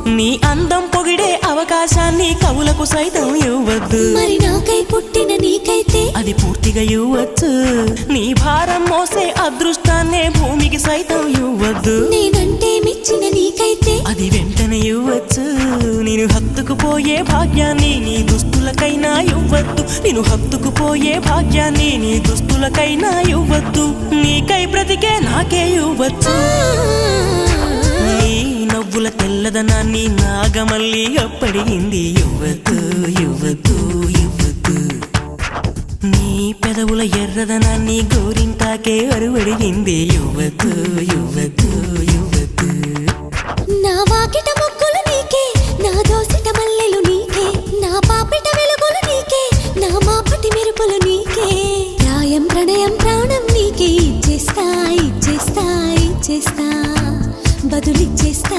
నీ అందం పొగిడే అవకాశాన్ని కవులకు సైతం ఇవ్వద్దు. మరి నాకై పుట్టిన నీకైతే అది పూర్తిగా ఇవ్వచ్చు. నీ భారం మోసే అదృష్టాన్నే భూమికి సైతం ఇవ్వద్దు. నేనంటే మెచ్చిన నీకైతే అది వెంటనే ఇవ్వచ్చు. నేను హత్తుకుపోయే భాగ్యాన్ని నీ దుస్తులకైనా ఇవ్వద్దు. నేను హత్తుకుపోయే భాగ్యాన్ని నీ దుస్తులకైనా ఇవ్వద్దు. నీకై బ్రతికే నాకే ఇవ్వచ్చు. నీ నవ్వుల తెల్లదనాన్ని నాగమల్లి అప్పడిగింది. ఇవ్వద్దు ఇవ్వద్దు ఇవ్వద్దు. నీ పెదవుల ఎర్రదనాన్ని గోరింటాకే అరువడిగింది. ఇవ్వద్దు ఇవ్వద్దు ఇవ్వద్దు. నా వాకిట మొక్కులు నీకే, నా దోసిట మల్లెలు నీకే, నా పాపిట వెలుగులు నీకే, నా మాపటి మెరుపులు నీకే. ప్రాయం ప్రణయం ప్రాణం నీకే. ఇచ్చేస్తా ఇచ్చేస్తా ఇచ్చేస్తా బదులిచ్చేస్తా.